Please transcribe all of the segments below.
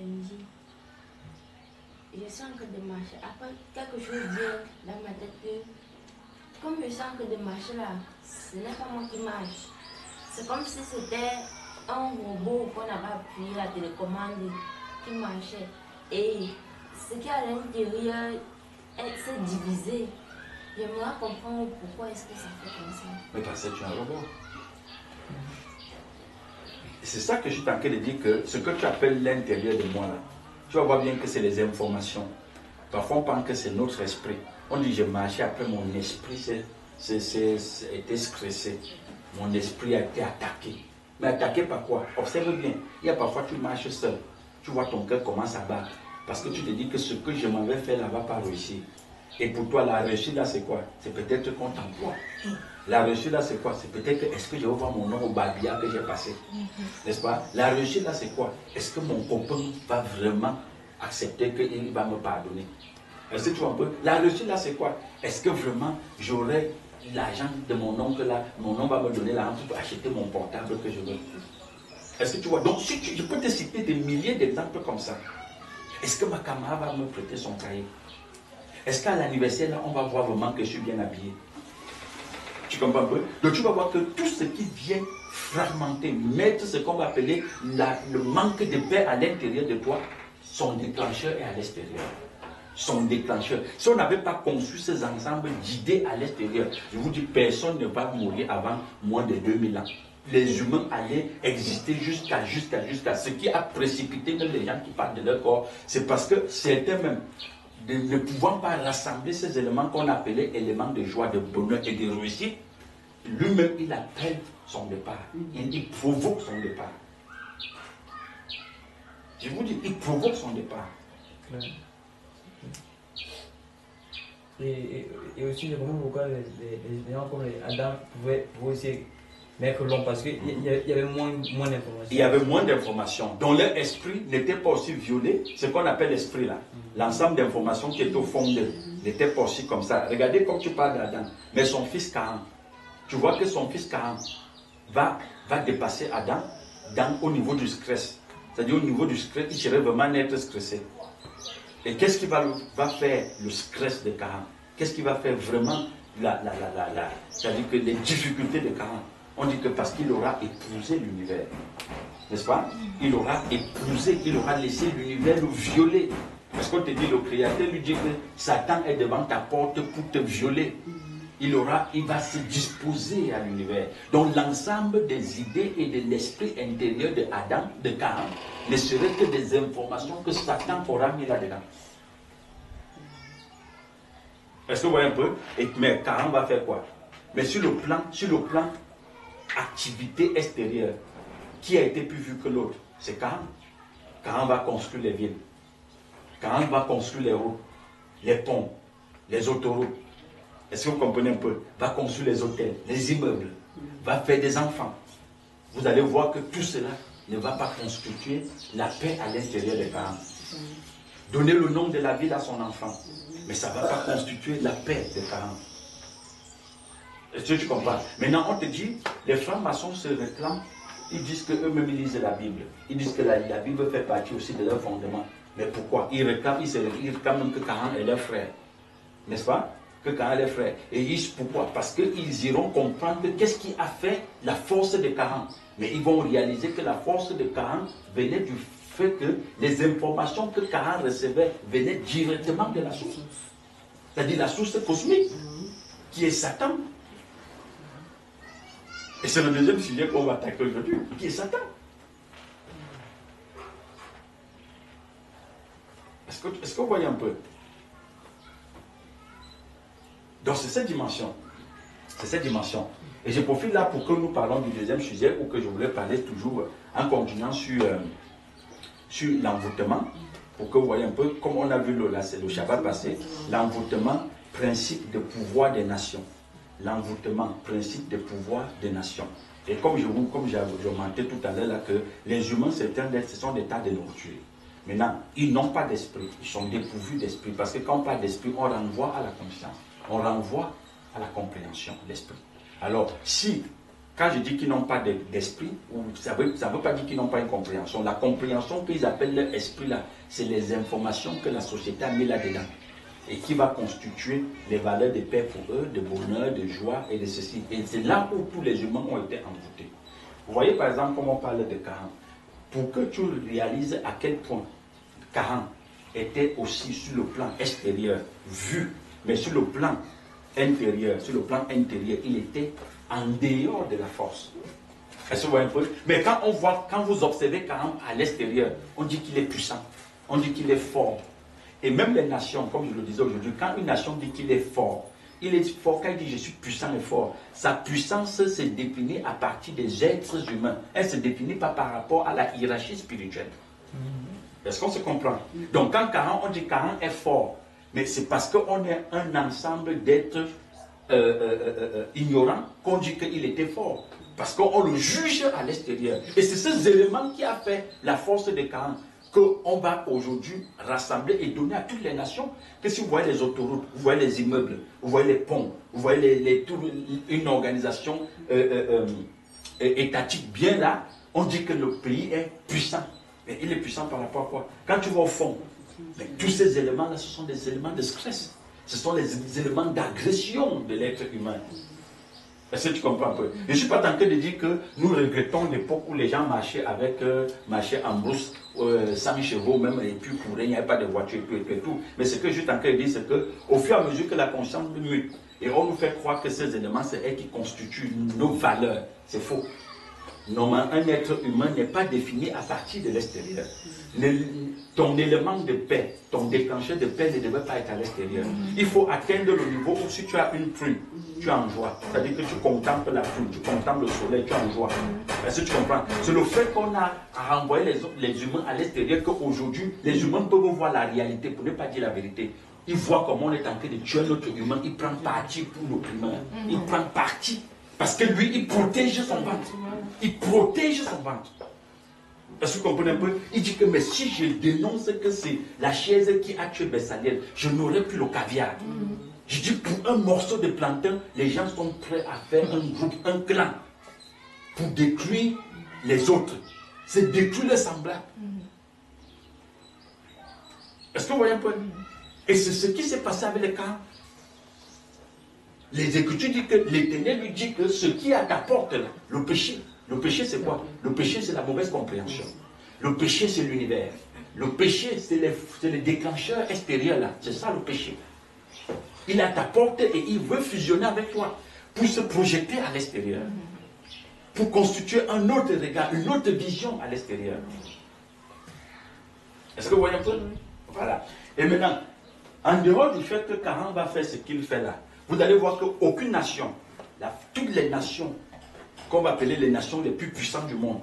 dit, je sens que de marcher, après quelque chose vient dans ma tête que, comme je sens que de marcher là, ce n'est pas moi qui marche. C'est comme si c'était un robot qu'on avait appuyé la télécommande qui marchait. Et ce qui est à l'intérieur s'est divisé. J'aimerais comprendre pourquoi est-ce que ça fait comme ça. Mais parce que tu es un robot. C'est ça que je suis en train de dire, que ce que tu appelles l'intérieur de moi là, tu vas voir bien que c'est les informations. Parfois on pense que c'est notre esprit. On dit j'ai marché, après mon esprit a été stressé. Mon esprit a été attaqué. Mais attaqué par quoi? Observe bien. Il y a parfois tu marches seul. Tu vois ton cœur commence à battre. Parce que tu te dis que ce que je m'avais fait là ne va pas réussir. Et pour toi, la réussite là, c'est quoi? C'est peut-être qu'on t'emploie. La réussite là, c'est quoi? C'est peut-être que est-ce que je vais voir mon nom au babillard que j'ai passé? N'est-ce pas? La réussite là, c'est quoi? Est-ce que mon copain va vraiment accepter qu'il va me pardonner? Est-ce que tu vois un peu? La réussite là, c'est quoi? Est-ce que vraiment j'aurai l'argent de mon oncle là, mon oncle va me donner l'argent pour acheter mon portable que je veux? Est-ce que tu vois? Donc, si je peux te citer des milliers d'exemples comme ça. Est-ce que ma camarade va me prêter son cahier? Est-ce qu'à l'anniversaire, là, on va voir vraiment que je suis bien habillé? Tu comprends un peu? Donc tu vas voir que tout ce qui vient fragmenter, mettre ce qu'on va appeler le manque de paix à l'intérieur de toi, son déclencheur est à l'extérieur. Son déclencheur. Si on n'avait pas conçu ces ensembles d'idées à l'extérieur, je vous dis, personne ne va mourir avant moins de 2000 ans. Les humains allaient exister jusqu'à ce qui a précipité même les gens qui parlent de leur corps. C'est parce que certains même, ne pouvant pas rassembler ces éléments qu'on appelait éléments de joie, de bonheur et de réussite, lui-même, il appelle son départ. Il provoque son départ. Je vous dis, il provoque son départ. Et aussi, je comprends pourquoi les gens comme Adam pouvaient aussi mettre l'homme, parce qu'il y avait moins d'informations. Il y avait moins d'informations. Donc leur esprit n'était pas aussi violé, ce qu'on appelle l'esprit là. L'ensemble d'informations qui est au fond d'eux n'était pas aussi comme ça. Regardez comme tu parles d'Adam. Mais son fils Caïn, tu vois que son fils Caïn va dépasser Adam au niveau du stress. C'est-à-dire au niveau du stress, il serait vraiment être stressé. Et qu'est-ce qui va faire le stress de Caïn? Qu'est-ce qui va faire vraiment c'est-à-dire que les difficultés de Caïn? On dit que parce qu'il aura épousé l'univers, n'est-ce pas? Il aura épousé, il aura laissé l'univers le violer. Parce qu'on te dit, le Créateur lui dit que Satan est devant ta porte pour te violer. Il va se disposer à l'univers. Donc l'ensemble des idées et de l'esprit intérieur de Adam, de Caïn, ne serait que des informations que Satan aura mis là-dedans. Est-ce que vous voyez un peu? Mais Caïn va faire quoi? Mais sur le plan activité extérieure, qui a été plus vu que l'autre? C'est Caïn. Caïn va construire les villes. Caïn va construire les routes, les ponts, les autoroutes. Est-ce que vous comprenez un peu? Va construire les hôtels, les immeubles, va faire des enfants. Vous allez voir que tout cela ne va pas constituer la paix à l'intérieur des parents. Donner le nom de la ville à son enfant, mais ça ne va pas constituer la paix des parents. Est-ce que tu comprends? Maintenant, on te dit, les francs-maçons se réclament, ils disent qu'eux-mêmes ils lisent la Bible. Ils disent que la Bible fait partie aussi de leur fondement. Mais pourquoi? Ils réclament même que Caïn est leur frère. N'est-ce pas? Que Caïn est leur frère. Et ils disent pourquoi? Parce qu'ils iront comprendre qu'est-ce qui a fait la force de Caïn. Mais ils vont réaliser que la force de Caïn venait du fait que les informations que Caïn recevait venaient directement de la source. C'est-à-dire la source cosmique, qui est Satan. Et c'est le deuxième sujet qu'on va attaquer aujourd'hui, qui est Satan. Est-ce que vous voyez un peu? Donc c'est cette dimension. C'est cette dimension. Et je profite là pour que nous parlons du deuxième sujet, ou que je voulais parler toujours en continuant sur l'envoûtement, pour que vous voyez un peu, comme on a vu là, c'est le Shabbat passé, l'envoûtement, principe de pouvoir des nations. L'envoûtement, principe de pouvoir des nations. Et comme j'ai mentionné tout à l'heure là, que les humains, ce sont des tas de nourriture. Maintenant, ils n'ont pas d'esprit, ils sont dépourvus d'esprit, parce que quand on parle d'esprit, on renvoie à la conscience, on renvoie à la compréhension de l'esprit. Alors, si quand je dis qu'ils n'ont pas d'esprit, ça ne veut pas dire qu'ils n'ont pas une compréhension. La compréhension qu'ils appellent leur esprit là, c'est les informations que la société a mis là-dedans et qui va constituer les valeurs de paix pour eux, de bonheur, de joie et de ceci. Et c'est là où tous les humains ont été envoûtés. Vous voyez par exemple comme on parle de Cahan. Pour que tu réalises à quel point Cahan était aussi sur le plan extérieur, vu, mais sur le plan intérieur, il était en dehors de la force. Est-ce que vous voyez un peu? Mais quand on voit, quand vous observez Cahan à l'extérieur, on dit qu'il est puissant, on dit qu'il est fort. Et même les nations, comme je le disais aujourd'hui, quand une nation dit qu'il est fort quand il dit je suis puissant et fort, sa puissance se définit à partir des êtres humains. Elle ne se définit pas par rapport à la hiérarchie spirituelle. Est-ce qu'on se comprend? Donc quand Cahan, on dit Cahan est fort, mais c'est parce qu'on est un ensemble d'êtres ignorants qu'on dit qu'il était fort. Parce qu'on le juge à l'extérieur. Et c'est ces éléments qui a fait la force de Cahan qu'on va aujourd'hui rassembler et donner à toutes les nations. Que si vous voyez les autoroutes, vous voyez les immeubles, vous voyez les ponts, vous voyez une organisation étatique bien là, on dit que le pays est puissant. Mais il est puissant par rapport à quoi? Quand tu vas au fond, mais tous ces éléments-là, ce sont des éléments de stress. Ce sont des éléments d'agression de l'être humain. Est-ce que tu comprends un peu? Je ne suis pas tenté de dire que nous regrettons l'époque où les gens marchaient en brousse, sans chevaux même, et puis couraient, il n'y avait pas de voiture et tout. Mais ce que je suis tenté de dire, c'est qu'au fur et à mesure que la conscience nous mute, et on nous fait croire que ces éléments, c'est elles qui constituent nos valeurs. C'est faux. Normalement, un être humain n'est pas défini à partir de l'extérieur. Ton élément de paix, ton déclencheur de paix ne devait pas être à l'extérieur. Il faut atteindre le niveau où si tu as une pluie, tu es en joie. C'est-à-dire que tu contemples la pluie, tu contemples le soleil, tu es en joie. Est-ce que tu comprends? C'est le fait qu'on a renvoyé les humains à l'extérieur qu'aujourd'hui, les humains peuvent voir la réalité, pour ne pas dire la vérité. Ils voient comment on est en train de tuer notre humain, il prend parti pour l'opprimeur. Il prend parti. Parce que lui, il protège son ventre. Il protège son ventre. Est-ce que vous comprenez un peu? Il dit que mais si je dénonce que c'est la chaise qui a tué Bessaliel, je n'aurai plus le caviar. Je dis pour un morceau de plantain, les gens sont prêts à faire un groupe, un clan, pour détruire les autres. C'est détruire les semblables. Est-ce que vous voyez un peu? Et c'est ce qui s'est passé avec les camps. Les Écritures disent que l'Éternel lui dit que ce qui est à ta porte là, le péché c'est quoi? Le péché c'est la mauvaise compréhension. Le péché c'est l'univers. Le péché c'est les déclencheurs extérieurs là. C'est ça le péché. Il est à ta porte et il veut fusionner avec toi pour se projeter à l'extérieur. Pour constituer un autre regard, une autre vision à l'extérieur. Est-ce que vous voyez un peu? Voilà. Et maintenant, en dehors du fait que Cahan va faire ce qu'il fait là, vous allez voir qu'aucune nation, toutes les nations, qu'on va appeler les nations les plus puissantes du monde,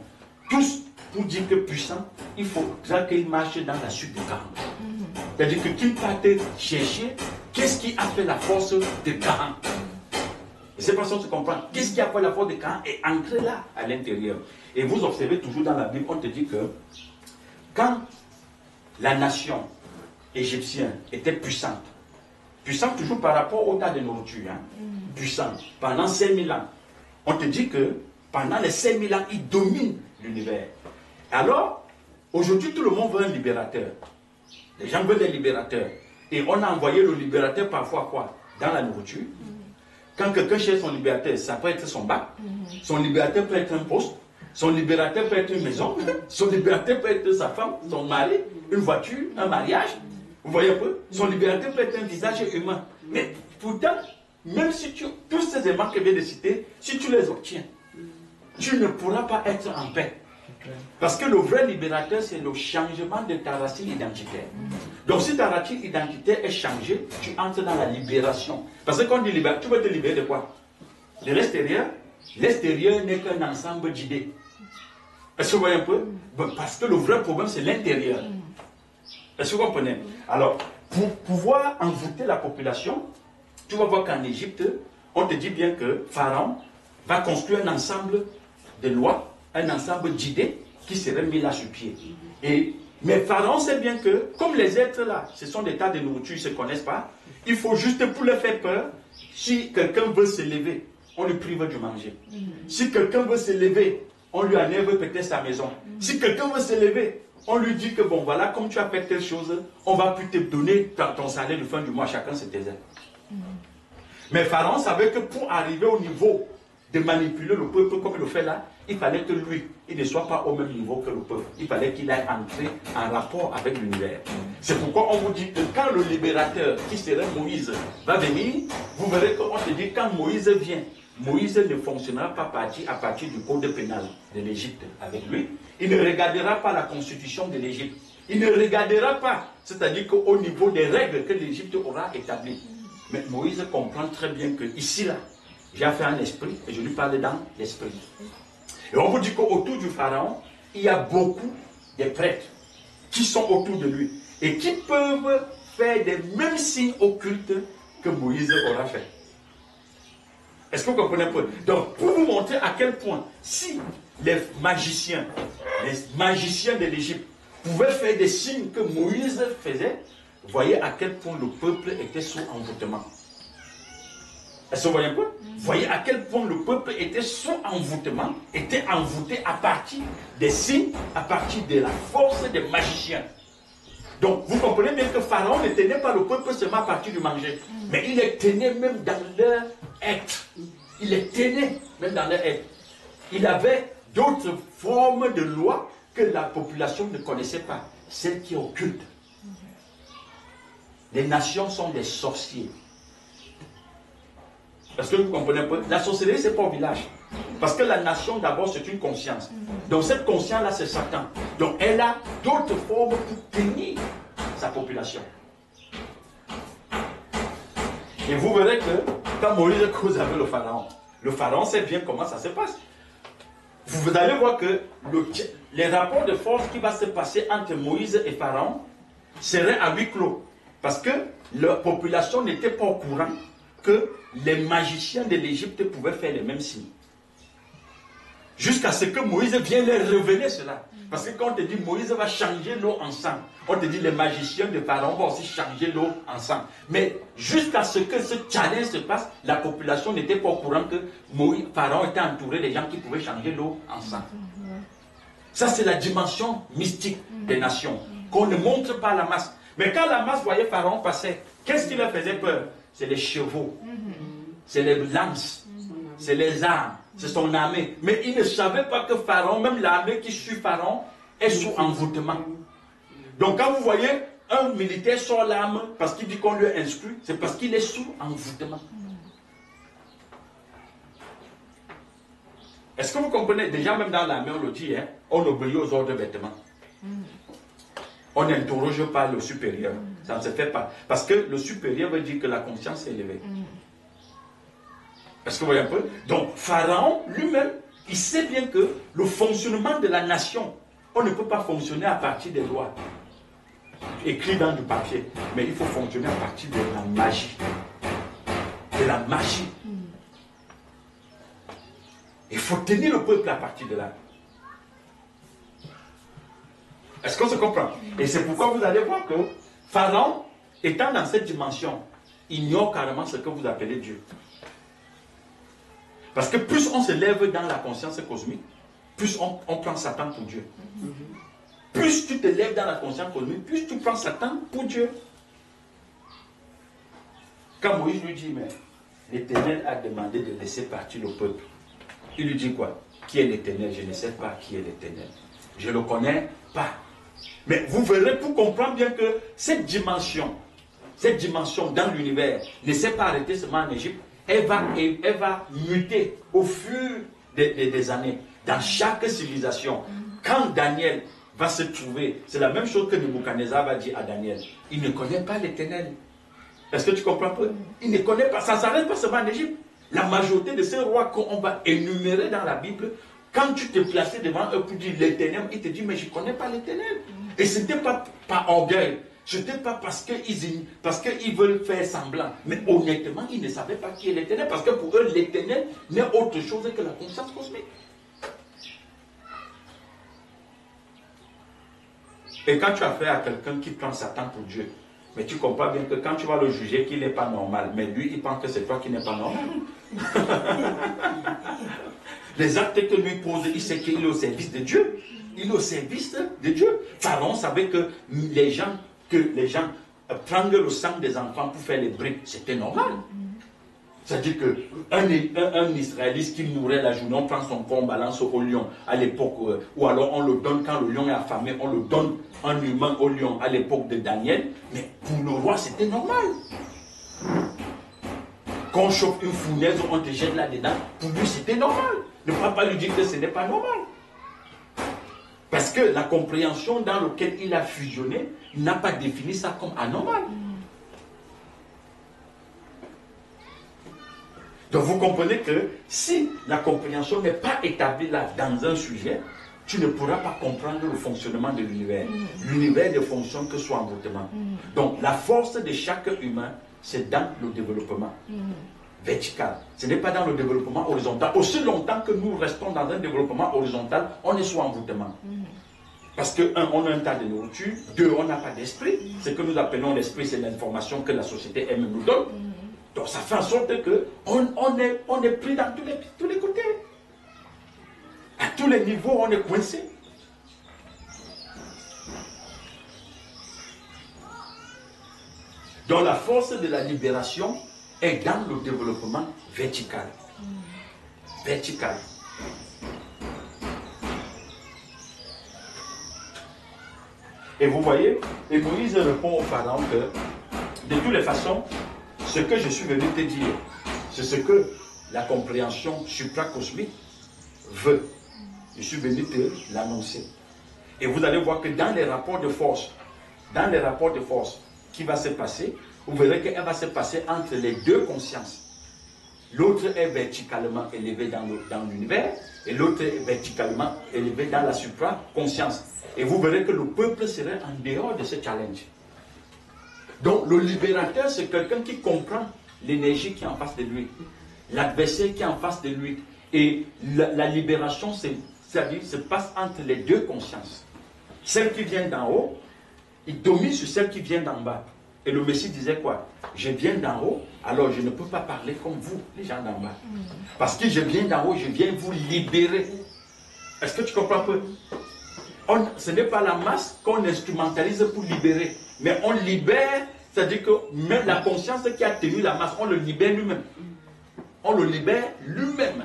tous, pour dire que puissant, il faut qu'ils marchent dans la suite de Cahan. C'est-à-dire qu'ils partent chercher qu'est-ce qui a fait la force de Cahan. Et c'est pas ça que tu comprends. Qu'est-ce qui a fait la force de Cahan est ancré là, à l'intérieur. Et vous observez toujours dans la Bible, on te dit que quand la nation égyptienne était puissante toujours par rapport au tas de nourriture, puissante, pendant 5000 ans, on te dit que pendant les 5000 ans, il domine l'univers. Alors, aujourd'hui, tout le monde veut un libérateur. Les gens veulent des libérateurs. Et on a envoyé le libérateur parfois quoi? Dans la nourriture. Quand quelqu'un cherche son libérateur, ça peut être son bac. Son libérateur peut être un poste. Son libérateur peut être une maison. Son libérateur peut être sa femme, son mari, une voiture, un mariage. Vous voyez un peu? Son libérateur peut être un visage humain. Mais pourtant, même si tous ces éléments que je viens de citer, si tu les obtiens, tu ne pourras pas être en paix. Parce que le vrai libérateur, c'est le changement de ta racine identitaire. Donc si ta racine identitaire est changée, tu entres dans la libération. Parce que quand on dit libération, tu veux te libérer de quoi? De l'extérieur. L'extérieur n'est qu'un ensemble d'idées. Est-ce que vous voyez un peu? Parce que le vrai problème, c'est l'intérieur. Est-ce que vous comprenez? Alors, pour pouvoir envoûter la population, tu vas voir qu'en Égypte, on te dit bien que Pharaon va construire un ensemble de lois, un ensemble d'idées qui seraient mis là sur pied. Mais Pharaon sait bien que, comme les êtres là, ce sont des tas de nourriture, ils ne se connaissent pas, il faut juste pour leur faire peur, si quelqu'un veut se lever on lui prive du manger. Si quelqu'un veut se lever, on lui enlève peut-être sa maison. Si quelqu'un veut se lever, on lui dit que bon, voilà, comme tu as fait telle chose, on va plus te donner ton salaire de fin du mois, chacun se taisait. Mais Pharaon savait que pour arriver au niveau de manipuler le peuple comme il le fait là, il fallait que lui, il ne soit pas au même niveau que le peuple. Il fallait qu'il aille entrer en rapport avec l'univers. C'est pourquoi on vous dit que quand le libérateur, qui serait Moïse, va venir, vous verrez qu'on te dit quand Moïse vient, Moïse ne fonctionnera pas à partir du code pénal de l'Égypte avec lui. Il ne regardera pas la constitution de l'Égypte. Il ne regardera pas, c'est-à-dire qu'au niveau des règles que l'Égypte aura établies. Mais Moïse comprend très bien que ici, là, j'ai fait un esprit et je lui parle dans l'esprit. Et on vous dit qu'autour du pharaon, il y a beaucoup de prêtres qui sont autour de lui et qui peuvent faire des mêmes signes occultes que Moïse aura fait. Est-ce que vous comprenez un peu? Donc, pour vous montrer à quel point, si les magiciens de l'Égypte pouvaient faire des signes que Moïse faisait, voyez à quel point le peuple était sous envoûtement. Est-ce que vous voyez un peu? Voyez à quel point le peuple était sous envoûtement, était envoûté à partir des signes, à partir de la force des magiciens. Donc, vous comprenez bien que Pharaon ne tenait pas le peuple seulement à partir du manger, mais il les tenait même dans leur être. Il les tenait même dans leur être. Il avait d'autres formes de loi que la population ne connaissait pas, celles qui occultent. Les nations sont des sorciers. Est-ce que vous comprenez un peu? La sorcellerie, ce n'est pas au village. Parce que la nation, d'abord, c'est une conscience. Donc cette conscience-là, c'est Satan. Donc elle a d'autres formes pour tenir sa population. Et vous verrez que quand Moïse cause avec le pharaon sait bien comment ça se passe. Vous allez voir que les rapports de force qui va se passer entre Moïse et Pharaon seraient à huis clos. Parce que la population n'était pas au courant que les magiciens de l'Égypte pouvaient faire les mêmes signes. Jusqu'à ce que Moïse vienne leur révéler cela. Parce que quand on te dit Moïse va changer l'eau en sang, on te dit les magiciens de Pharaon vont aussi changer l'eau en sang. Mais jusqu'à ce que ce challenge se passe, la population n'était pas au courant que Pharaon était entouré des gens qui pouvaient changer l'eau en sang. Ça, c'est la dimension mystique des nations, qu'on ne montre pas à la masse. Mais quand la masse voyait Pharaon passer, qu'est-ce qui leur faisait peur? C'est les chevaux, c'est les lances, c'est les armes, c'est son armée. Mais ils ne savaient pas que Pharaon, même l'armée qui suit Pharaon, est sous envoûtement. Donc quand vous voyez un militaire sort l'arme parce qu'il dit qu'on lui instruit, c'est parce qu'il est sous envoûtement. Est-ce que vous comprenez? Déjà même dans l'armée, on le dit, hein, on obéit aux ordres bêtement. On n'interroge pas le supérieur. Ça ne se fait pas. Parce que le supérieur veut dire que la conscience est élevée. Est-ce que vous voyez un peu? Donc, Pharaon lui-même, il sait bien que le fonctionnement de la nation, on ne peut pas fonctionner à partir des lois écrites dans du papier. Mais il faut fonctionner à partir de la magie. De la magie. Il faut tenir le peuple à partir de là. Est-ce qu'on se comprend? Et c'est pourquoi vous allez voir que Pharaon, étant dans cette dimension, ignore carrément ce que vous appelez Dieu. Parce que plus on se lève dans la conscience cosmique, plus on prend Satan pour Dieu. Plus tu te lèves dans la conscience cosmique, plus tu prends Satan pour Dieu. Quand Moïse lui dit, mais l'Éternel a demandé de laisser partir le peuple, il lui dit quoi? Qui est l'Éternel? Je ne sais pas qui est l'Éternel. Je ne le connais pas. Mais vous verrez pour comprendre bien que cette dimension dans l'univers ne s'est pas arrêtée seulement en Égypte. Elle va muter au fur des années dans chaque civilisation. Quand Daniel va se trouver, c'est la même chose que Nebuchadnezzar va dire à Daniel. Il ne connaît pas l'Éternel. Est-ce que tu comprends un peu? Il ne connaît pas, ça ne s'arrête pas seulement en Égypte. La majorité de ces rois qu'on va énumérer dans la Bible, quand tu te plaçais devant eux pour dire l'Éternel, ils te disent, mais je ne connais pas l'Éternel. Et ce n'était pas par orgueil. Ce n'était pas parce qu'ils veulent faire semblant. Mais honnêtement, ils ne savaient pas qui est l'Éternel. Parce que pour eux, l'Éternel n'est autre chose que la conscience cosmique. Et quand tu as affaire à quelqu'un qui prend Satan pour Dieu, Mais tu comprends bien que quand tu vas le juger qu'il n'est pas normal, mais lui, il pense que c'est toi qui n'es pas normal. Les actes que lui pose, il sait qu'il est au service de Dieu. Il est au service de Dieu. Pharaon savait que les gens prennent le sang des enfants pour faire les briques, c'était normal. C'est-à-dire qu'un Israélite qui mourait la journée, on prend son corps, on balance au lion à l'époque, ou alors on le donne quand le lion est affamé, on le donne un humain au lion à l'époque de Daniel. Mais pour le roi, c'était normal. Quand on chauffe une fournaise, on te jette là-dedans, pour lui, c'était normal. Ne va pas lui dire que ce n'est pas normal. Parce que la compréhension dans laquelle il a fusionné n'a pas défini ça comme anormal. Donc vous comprenez que si la compréhension n'est pas établie là dans un sujet, tu ne pourras pas comprendre le fonctionnement de l'univers. L'univers ne fonctionne que sous envoûtement. Donc la force de chaque humain, c'est dans le développement vertical. Ce n'est pas dans le développement horizontal. Aussi longtemps que nous restons dans un développement horizontal, on est sous envoûtement. Parce que, un, on a un tas de nourriture. Deux, on n'a pas d'esprit. Ce que nous appelons l'esprit, c'est l'information que la société elle nous donne. Donc ça fait en sorte qu'on est pris dans tous les côtés. À tous les niveaux, on est coincé. Donc la force de la libération est dans le développement vertical. Vertical. Et vous voyez, et Moïse répond au pharaon que, de toutes les façons, ce que je suis venu te dire, c'est ce que la compréhension supracosmique veut. Je suis venu te l'annoncer. Et vous allez voir que dans les rapports de force, qui va se passer, vous verrez qu'elle va se passer entre les deux consciences. L'autre est verticalement élevé dans l'univers et l'autre est verticalement élevé dans la supraconscience. Et vous verrez que le peuple serait en dehors de ce challenge. Donc le libérateur, c'est quelqu'un qui comprend l'énergie qui est en face de lui, l'adversaire qui est en face de lui. Et la libération, c'est-à-dire, se passe entre les deux consciences. Celle qui vient d'en haut, il domine sur celle qui vient d'en bas. Et le Messie disait quoi? Je viens d'en haut, alors je ne peux pas parler comme vous, les gens d'en bas. Parce que je viens d'en haut, je viens vous libérer. Est-ce que tu comprends un peu? Ce n'est pas la masse qu'on instrumentalise pour libérer, mais on libère, c'est-à-dire que même la conscience qui a tenu la masse, on le libère lui-même. On le libère lui-même.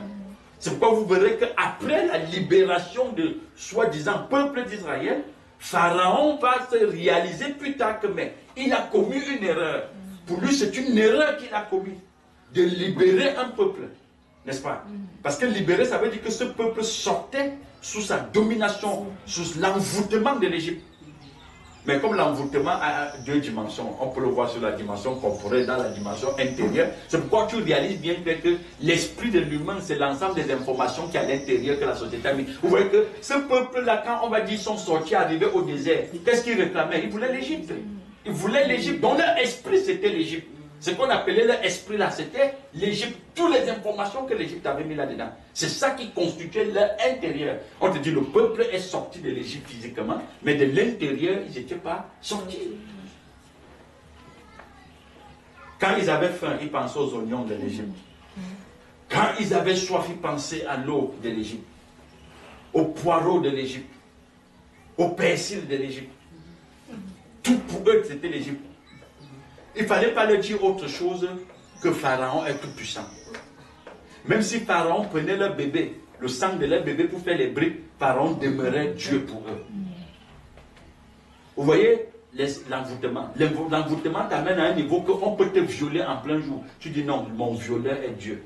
C'est pourquoi vous verrez qu'après la libération de soi-disant peuple d'Israël, Pharaon va se réaliser plus tard que mais il a commis une erreur. Pour lui, c'est une erreur qu'il a commise de libérer un peuple, n'est-ce pas? Parce que libérer, ça veut dire que ce peuple sortait sous sa domination, sous l'envoûtement de l'Égypte. Mais comme l'envoûtement a deux dimensions, on peut le voir sur la dimension corporelle, dans la dimension intérieure. C'est pourquoi tu réalises bien que l'esprit de l'humain, c'est l'ensemble des informations qui est à l'intérieur que la société a mis. Vous voyez que ce peuple-là, quand on va dire qu'ils sont sortis, arrivés au désert, qu'est-ce qu'ils réclamaient? Ils voulaient l'Égypte. Ils voulaient l'Égypte. Donc leur esprit, c'était l'Égypte. Ce qu'on appelait leur esprit là, c'était l'Égypte. Toutes les informations que l'Égypte avait mis là-dedans. C'est ça qui constituait leur intérieur. On te dit, le peuple est sorti de l'Égypte physiquement, mais de l'intérieur, ils n'étaient pas sortis. Quand ils avaient faim, ils pensaient aux oignons de l'Égypte. Quand ils avaient soif, ils pensaient à l'eau de l'Égypte, aux poireaux de l'Égypte, au persil de l'Égypte. Tout pour eux, c'était l'Égypte. Il ne fallait pas leur dire autre chose que Pharaon est tout puissant. Même si Pharaon prenait leur bébé, le sang de leur bébé pour faire les briques, Pharaon demeurait Dieu pour eux. Vous voyez l'envoûtement. L'envoûtement t'amène à un niveau qu'on peut te violer en plein jour. Tu dis non, mon violeur est Dieu.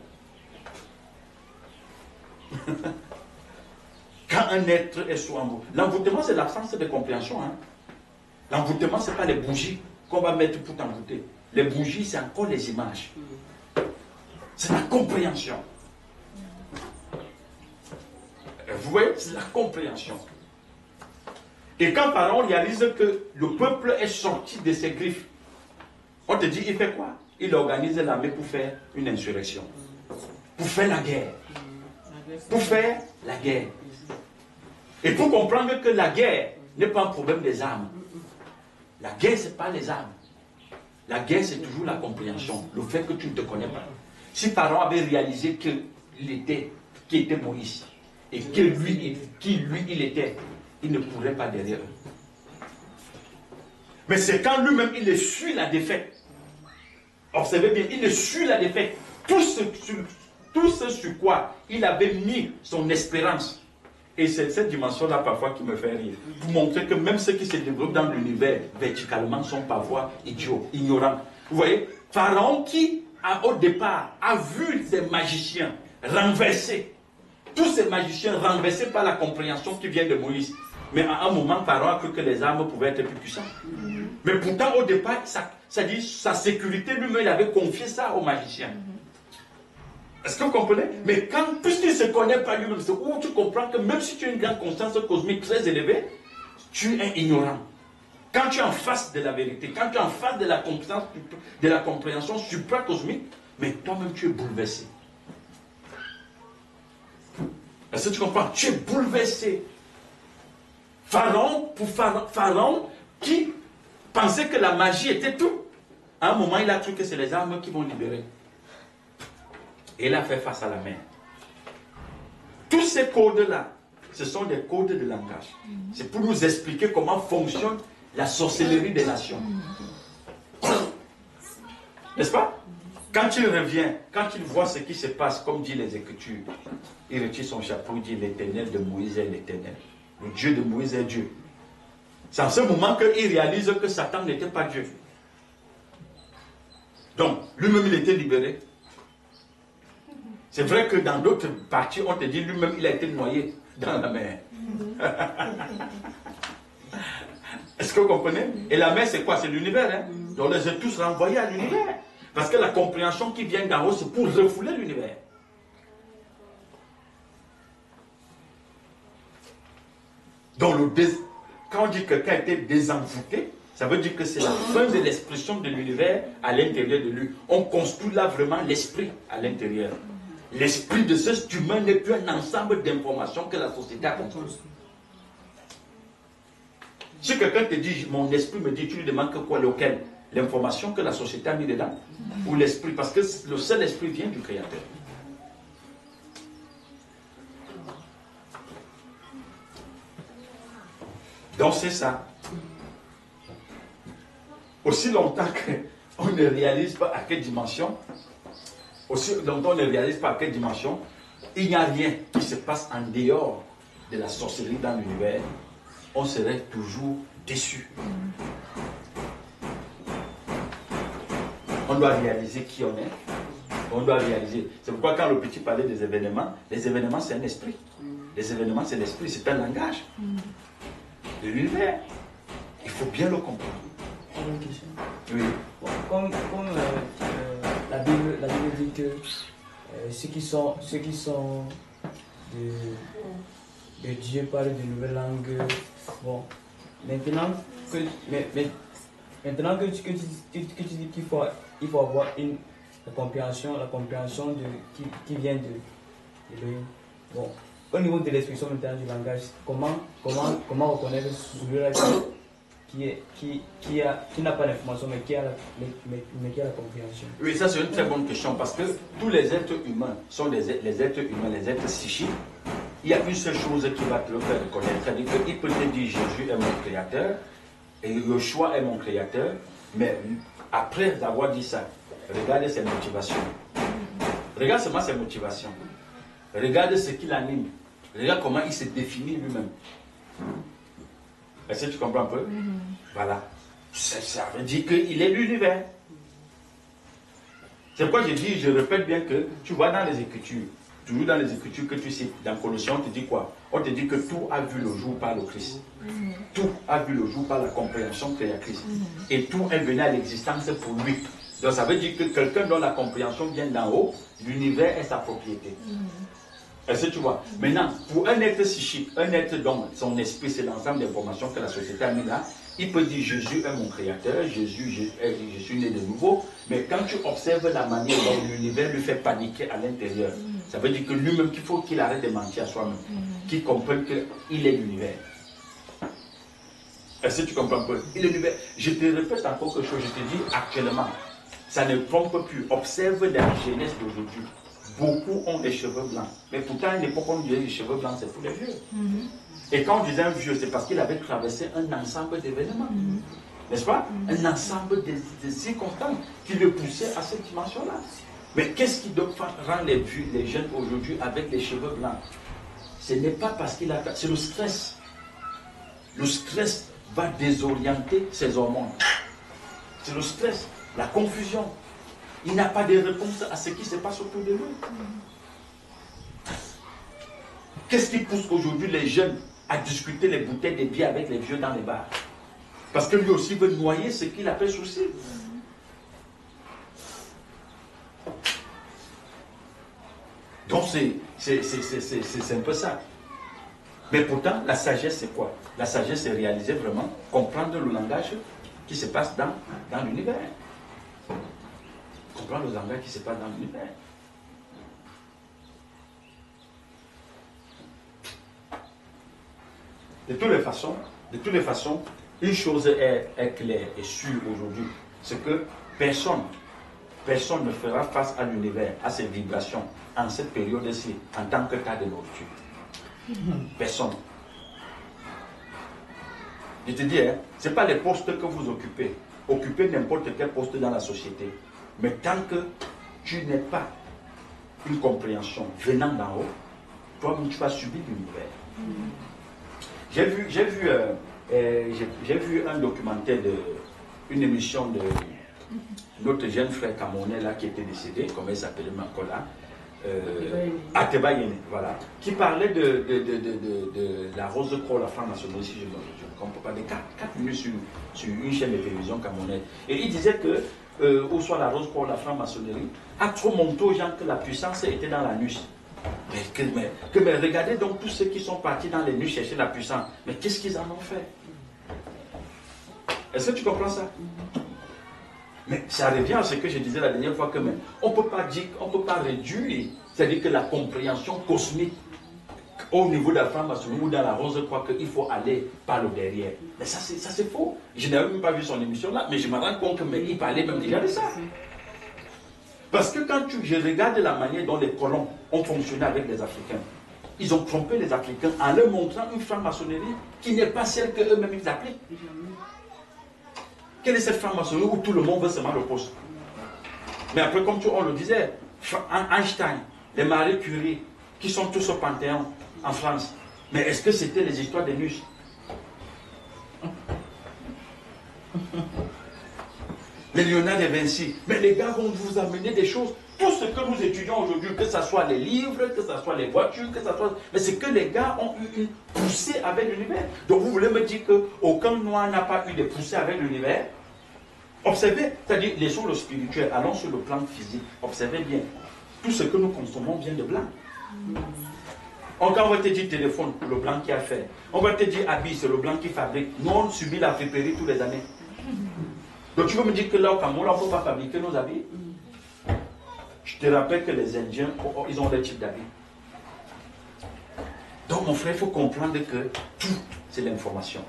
Quand un être est sous envoûtement. L'envoûtement, c'est l'absence de compréhension. Hein? L'envoûtement, ce n'est pas les bougies qu'on va mettre pour t'envoûter. Les bougies, c'est encore les images. C'est la compréhension. Vous voyez, c'est la compréhension. Et quand Pharaon réalise que le peuple est sorti de ses griffes, on te dit, il fait quoi? Il organise l'armée pour faire une insurrection. Pour faire la guerre. Pour faire la guerre. Et pour comprendre que la guerre n'est pas un problème des armes. La guerre, ce n'est pas les armes. La guerre, c'est toujours la compréhension, le fait que tu ne te connais pas. Si Pharaon avait réalisé qui était Moïse, et qui lui il était, il ne pourrait pas derrière eux. Mais c'est quand lui-même, il essuie la défaite. Observez bien, il essuie la défaite. Tout ce sur quoi il avait mis son espérance. Et c'est cette dimension-là parfois qui me fait rire. Pour montrer que même ceux qui se développent dans l'univers verticalement sont parfois idiots, ignorants. Vous voyez, Pharaon qui, au départ, a vu ces magiciens renversés. Tous ces magiciens renversés par la compréhension qui vient de Moïse. Mais à un moment, Pharaon a cru que les armes pouvaient être plus puissantes. Mais pourtant, au départ, ça dit sa sécurité, lui-même, il avait confié ça aux magiciens. Est-ce que vous comprenez? Mais puisqu'il ne se connaît pas lui-même, c'est où tu comprends que même si tu as une grande conscience cosmique très élevée, tu es ignorant. Quand tu es en face de la vérité, quand tu es en face de la compréhension supracosmique, mais toi-même tu es bouleversé. Est-ce que tu comprends? Tu es bouleversé. Pharaon qui pensait que la magie était tout. À un moment, il a cru que c'est les armes qui vont libérer. Et il a fait face à la mer. Tous ces codes-là, ce sont des codes de langage. C'est pour nous expliquer comment fonctionne la sorcellerie des nations. N'est-ce pas? Quand il revient, quand il voit ce qui se passe, comme dit les Écritures, il retire son chapeau, il dit l'Éternel de Moïse est l'Éternel. Le Dieu de Moïse est Dieu. C'est en ce moment qu'il réalise que Satan n'était pas Dieu. Donc, lui-même, il était libéré. C'est vrai que dans d'autres parties, on te dit lui-même, il a été noyé dans la mer. Est-ce que vous comprenez? Et la mer, c'est quoi? C'est l'univers. Hein? Donc, on les a tous renvoyés à l'univers. Parce que la compréhension qui vient d'en haut, c'est pour refouler l'univers. Donc, quand on dit que quelqu'un a été désenvoûté, ça veut dire que c'est la fin de l'expression de l'univers à l'intérieur de lui. On construit là vraiment l'esprit à l'intérieur. L'esprit de cet humain n'est plus un ensemble d'informations que la société a construit. Si quelqu'un te dit, mon esprit me dit, tu lui demandes que quoi, lequel? L'information que la société a mis dedans? Ou l'esprit? Parce que le seul esprit vient du Créateur. Donc c'est ça. Aussi longtemps qu'on ne réalise pas à quelle dimension, il n'y a rien qui se passe en dehors de la sorcellerie dans l'univers, on serait toujours déçu. On doit réaliser qui on est. On doit réaliser. C'est pourquoi quand le petit parlait des événements, les événements c'est un esprit. Les événements c'est l'esprit, c'est un langage. De l'univers. Il faut bien le comprendre. Une question. Oui. Bon, comme la Bible dit que ceux qui sont de Dieu parlent de nouvelles langues. Bon, maintenant que tu dis qu'il faut avoir la compréhension qui vient de Elohim. Bon, au niveau de l'expression maintenant du langage, comment reconnaître celui-là qui n'a pas l'information mais qui a la compréhension? Oui, ça c'est une très bonne question parce que tous les êtres humains sont les êtres humains, les êtres psychiques. Il y a une seule chose qui va te le faire reconnaître, c'est-à-dire qu'il peut te dire Jésus est mon créateur et Yeshua est mon créateur, mais après avoir dit ça, regardez ses motivations. Regarde seulement ses motivations. Regarde ce qui l'anime. Regarde comment il se définit lui-même. Est-ce que tu comprends un peu? Voilà. Ça veut dire qu'il est l'univers. C'est pourquoi je répète bien que tu vois dans les Écritures, toujours dans les Écritures que tu cites, dans Colossiens, on te dit quoi? On te dit que tout a vu le jour par le Christ. Tout a vu le jour par la compréhension créatrice. Et tout est venu à l'existence pour lui. Donc ça veut dire que quelqu'un dont la compréhension vient d'en haut, l'univers est sa propriété. Est-ce que tu vois? Maintenant, pour un être psychique, un être dont son esprit, c'est l'ensemble d'informations que la société a mis là, il peut dire Jésus est mon créateur, je suis né de nouveau, mais quand tu observes la manière dont l'univers lui fait paniquer à l'intérieur, ça veut dire que lui-même, qu'il faut qu'il arrête de mentir à soi-même, qu'il comprenne qu'il est l'univers. Est-ce que tu comprends un peu? Je te répète encore quelque chose, je te dis actuellement, ça ne trompe plus. Observe la jeunesse d'aujourd'hui. Beaucoup ont des cheveux blancs. Mais pourtant, à une époque, on disait les cheveux blancs, c'est pour les vieux. Et quand on disait un vieux, c'est parce qu'il avait traversé un ensemble d'événements. N'est-ce pas? Un ensemble de circonstances qui le poussaient à cette dimension-là. Mais qu'est-ce qui doit rendre les jeunes aujourd'hui avec les cheveux blancs? Ce n'est pas parce qu'il a... C'est le stress. Le stress va désorienter ses hormones. C'est le stress, la confusion. Il n'a pas de réponse à ce qui se passe autour de lui. Qu'est-ce qui pousse aujourd'hui les jeunes à discuter les bouteilles de bière avec les vieux dans les bars? Parce que lui aussi veut noyer ce qu'il appelle souci. Donc c'est un peu ça. Mais pourtant, la sagesse c'est quoi? La sagesse c'est réaliser vraiment, comprendre le langage qui se passe dans l'univers. Comprendre le langage qui se passe dans l'univers. De toutes les façons, une chose est claire et sûre aujourd'hui, c'est que personne ne fera face à l'univers, à ses vibrations, en cette période-ci, en tant que tas de nourriture. Personne. Je te dis, hein, ce n'est pas les postes que vous occupez. Occupez n'importe quel poste dans la société. Mais tant que tu n'es pas une compréhension venant d'en haut, toi-même tu vas subir l'univers. J'ai vu un documentaire une émission de notre jeune frère Camerounais là qui était décédé, comment il s'appelait encore là, Ateba Yene, voilà, qui parlait de la rose croix, la franc-maçonnerie, si je ne comprends pas, de 4 minutes sur une chaîne de télévision camerounaise. Et il disait que, ou soit la rose croix, la franc-maçonnerie, a trop montré aux gens que la puissance était dans la nuit. Mais regardez donc tous ceux qui sont partis dans les nuits chercher la puissance. Mais qu'est-ce qu'ils en ont fait? Est-ce que tu comprends ça? Mais ça revient à ce que je disais la dernière fois que même, on ne peut pas dire, on ne peut pas réduire, c'est-à-dire que la compréhension cosmique au niveau de la franc-maçonnerie ou dans la rose croix qu'il faut aller par le derrière. Mais ça c'est faux. Je n'avais même pas vu son émission là, mais je me rends compte qu'il parlait même déjà de ça. Parce que quand je regarde la manière dont les colons ont fonctionné avec les Africains, ils ont trompé les Africains en leur montrant une franc-maçonnerie qui n'est pas celle qu'eux-mêmes ils appliquent. Quelle est cette franc-maçonnerie où tout le monde veut se mettre au poste? Mais après, comme on le disait, Einstein, les Marie Curie, qui sont tous au Panthéon en France, mais est-ce que c'était les histoires des nues? Les Léonard de Vinci, mais les gars vont vous amener des choses. Tout ce que nous étudions aujourd'hui, que ce soit les livres, que ce soit les voitures, que ce soit... Mais c'est que les gars ont eu une poussée avec l'univers. Donc vous voulez me dire qu'aucun noir n'a pas eu de poussée avec l'univers? Observez, c'est-à-dire, laissons le spirituel, allons sur le plan physique. Observez bien, tout ce que nous consommons vient de blanc. Quand on va te dire téléphone, le blanc qui a fait. On va te dire habit, c'est le blanc qui fabrique. Nous, on subit la friperie tous les années. Donc tu veux me dire que là au Cameroun, on ne peut pas fabriquer nos habits? Je te rappelle que les Indiens, ils ont des types d'habits. Donc mon frère, il faut comprendre que tout, c'est l'information.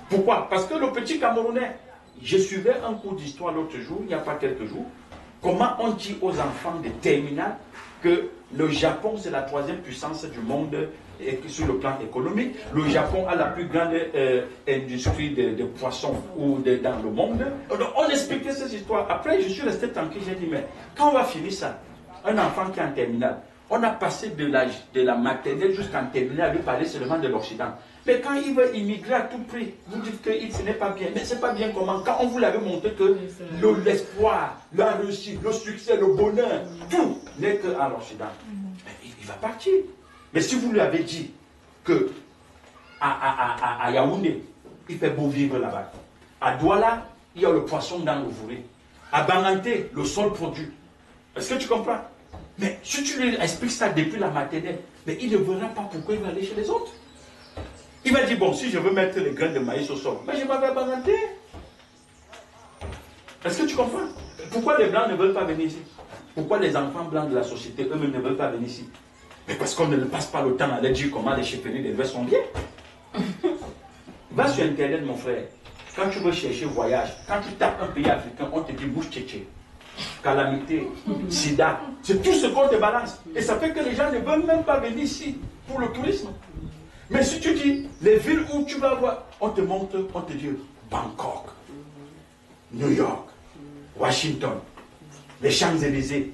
Pourquoi? Parce que le petit Camerounais, je suivais un cours d'histoire l'autre jour, il n'y a pas quelques jours, comment on dit aux enfants de terminale que le Japon, c'est la 3e puissance du monde sur le plan économique. Le Japon a la plus grande industrie de poissons dans le monde. Donc, on expliquait ces histoires. Après, je suis resté tranquille, j'ai dit, mais quand on va finir ça, un enfant qui est en terminale, on a passé de la maternelle jusqu'en terminale à lui parler seulement de l'Occident. Mais quand il veut immigrer à tout prix, vous dites que ce n'est pas bien. Mais ce n'est pas bien comment? Quand on vous l'avait montré que l'espoir, la réussite, le succès, le bonheur, tout n'est qu'à l'Occident. Il va partir. Mais si vous lui avez dit que à Yaoundé, il fait beau vivre là-bas. À Douala, il y a le poisson dans le fourré. À Banganté, le sol produit. Est-ce que tu comprends? Mais si tu lui expliques ça depuis la maternelle, mais il ne verra pas pourquoi il va aller chez les autres. Il va dire, bon, si je veux mettre les graines de maïs au sol, mais je m'en vais à Banganté. Est-ce que tu comprends? Pourquoi les blancs ne veulent pas venir ici? Pourquoi les enfants blancs de la société eux-mêmes ne veulent pas venir ici? Mais parce qu'on ne passe pas le temps à leur dire comment les chefferies des verts sont bien. Va sur Internet, mon frère. Quand tu veux chercher voyage, quand tu tapes un pays africain, on te dit bouche tchétché, calamité, sida. C'est tout ce qu'on te balance. Et ça fait que les gens ne veulent même pas venir ici pour le tourisme. Mais si tu dis, les villes où tu vas voir, on te montre, on te dit Bangkok, New York, Washington, les Champs-Élysées.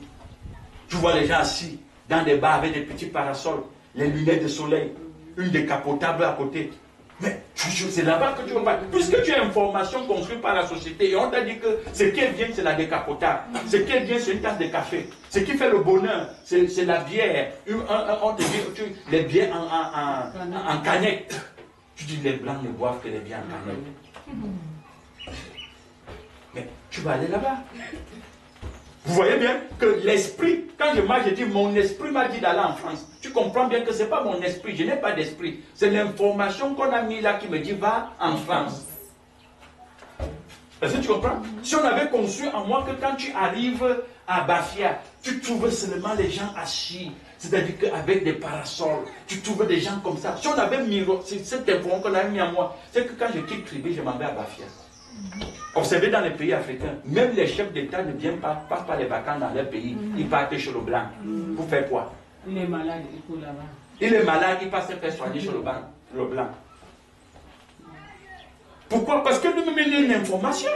Tu vois les gens assis dans des bars avec des petits parasols, les lunettes de soleil, une décapotable à côté. Mais c'est là-bas que tu vas voir. Puisque tu as une formation construite par la société et on t'a dit que ce qui est bien, c'est la décapotable. Ce qui est bien, c'est une tasse de café. Ce qui fait le bonheur, c'est la bière. On te dit les bières en canette. Tu dis les blancs ne boivent que les bières en canette. Mais tu vas aller là-bas. Vous voyez bien que l'esprit, quand je marche, je dis mon esprit m'a dit d'aller en France. Tu comprends bien que ce n'est pas mon esprit, je n'ai pas d'esprit. C'est l'information qu'on a mis là qui me dit va en France. Est-ce que tu comprends? Si on avait conçu en moi que quand tu arrives à Bafia, tu trouves seulement les gens assis, c'est-à-dire qu'avec des parasols, tu trouves des gens comme ça. Si on avait mis cette information qu'on a mis en moi, c'est que quand je quitte Tribé, je m'en vais à Bafia. Observez dans les pays africains, même les chefs d'État ne viennent pas, passent pas les vacances dans leur pays. Ils partent chez le blanc. Vous faites quoi? Il est malade, il faut là-bas. Il est malade, il passe se faire soigner chez le blanc. Pourquoi? Parce que nous menons une information.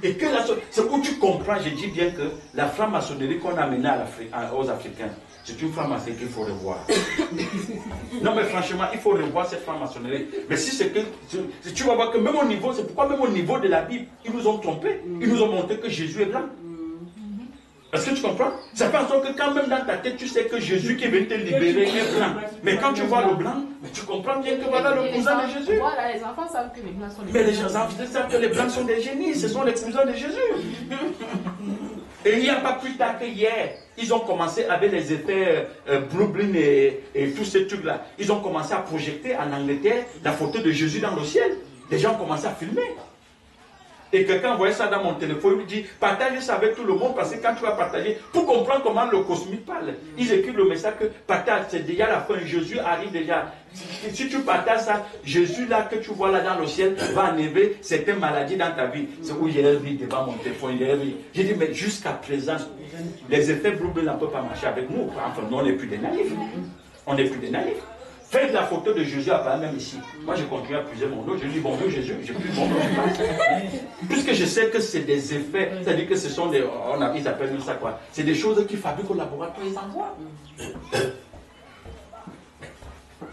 Et que c'est où tu comprends, je dis bien que la franc-maçonnerie qu'on a menée aux Africains, c'est une franc-maçonnerie qu'il faut revoir. Non mais franchement, il faut revoir cette franc-maçonnerie. Mais si c'est que, si tu vas voir que même au niveau, c'est pourquoi même au niveau de la Bible, ils nous ont trompés. Ils nous ont montré que Jésus est blanc. Est-ce que tu comprends? Ça fait en sorte que quand même dans ta tête, tu sais que Jésus qui vient te libérer est blanc. Mais quand tu vois le blanc, tu comprends bien que voilà le cousin de Jésus. Voilà, les enfants savent que les blancs sont des Mais les enfants savent que les blancs sont des génies, ce sont les cousins de Jésus. Et il n'y a pas plus tard que hier, ils ont commencé avec les effets Blueblin et tous ces trucs-là. Ils ont commencé à projeter en Angleterre la photo de Jésus dans le ciel. Les gens ont commencé à filmer. Et quelqu'un voyait ça dans mon téléphone, il me dit, partage ça avec tout le monde, parce que quand tu vas partager, pour comprendre comment le cosmique parle, ils écrivent le message que partage, c'est déjà la fin, Jésus arrive déjà. Si tu partages ça, Jésus là que tu vois là dans le ciel, va enlever certaines maladies dans ta vie. C'est où j'ai ri devant mon téléphone, j'ai ri. J'ai dit, mais jusqu'à présent, les effets Blueblin ne peuvent pas marcher avec nous. Enfin, nous, on n'est plus des naïfs. On n'est plus des naïfs. Faites la photo de Jésus à même ici. Moi, je continue à puiser mon nom. Je dis bonjour Jésus. J'ai plus mon nom. Puisque je sais que c'est des effets, c'est-à-dire que ce sont des. Ils appellent ça quoi? C'est des choses qui fabriquent au laboratoire, ils envoient.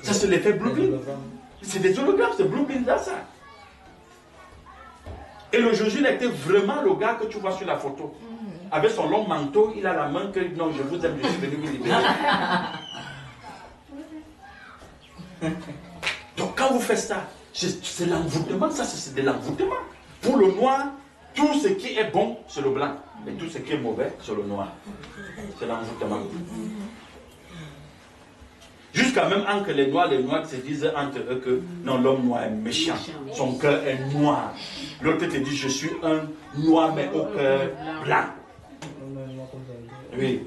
Ça, c'est l'effet Blueblin. C'est des hologrammes, c'est Blueblin dans ça. Et le Jésus, il était vraiment le gars que tu vois sur la photo. Avec son long manteau, il a la main que non, je vous aime, je suis venu vous libérer. Donc quand vous faites ça, c'est l'envoûtement, ça c'est de l'envoûtement. Pour le noir, tout ce qui est bon, c'est le blanc. Et tout ce qui est mauvais, c'est le noir. C'est l'envoûtement. Jusqu'à même entre les noirs se disent entre eux que non, l'homme noir est méchant. Son cœur est noir. L'autre te dit, je suis un noir mais au cœur blanc. Oui.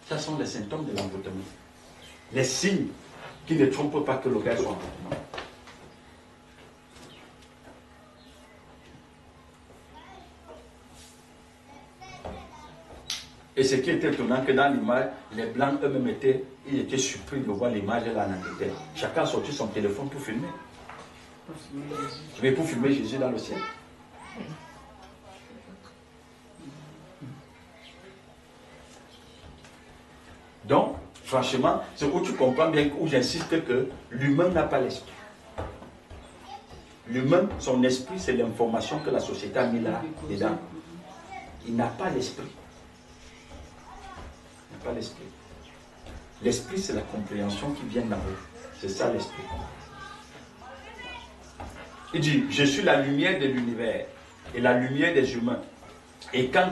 Ça sont les symptômes de l'envoûtement. Les signes qui ne trompent pas que le gars soit envoûtement. Et ce qui était étonnant, que dans l'image, les blancs eux-mêmes étaient surpris de voir l'image là en Angleterre. Chacun a sorti son téléphone pour filmer. Mais pour filmer Jésus dans le ciel. Donc, franchement, c'est où tu comprends bien, où j'insiste que l'humain n'a pas l'esprit. L'humain, son esprit, c'est l'information que la société a mis là dedans. Il n'a pas l'esprit. Il n'a pas l'esprit. L'esprit, c'est la compréhension qui vient d'en haut. C'est ça l'esprit. Il dit, je suis la lumière de l'univers et la lumière des humains. Et quand,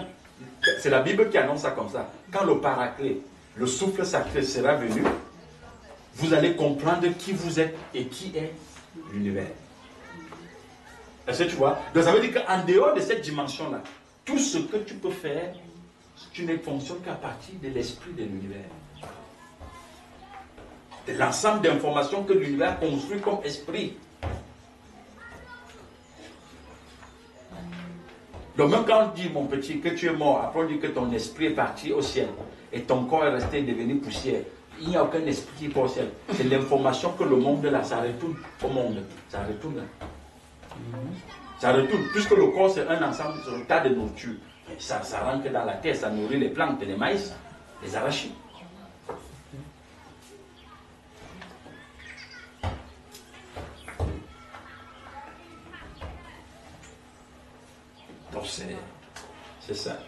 c'est la Bible qui annonce ça comme ça, quand le paraclet, le souffle sacré sera venu, vous allez comprendre qui vous êtes et qui est l'univers. Est-ce que tu vois? Donc ça veut dire qu'en dehors de cette dimension-là, tout ce que tu peux faire, tu ne fonctionnes qu'à partir de l'esprit de l'univers. De l'ensemble d'informations que l'univers construit comme esprit. Donc même quand on dit, mon petit, que tu es mort, après on dit que ton esprit est parti au ciel et ton corps est resté devenu poussière, il n'y a aucun esprit qui est au ciel. C'est l'information que le monde là, ça retourne au monde. Ça retourne là. Ça retourne, puisque le corps c'est un ensemble, c'est un tas de nourriture. Ça rentre dans la terre, ça nourrit les plantes, les maïs, les arachides. Donc c'est ça.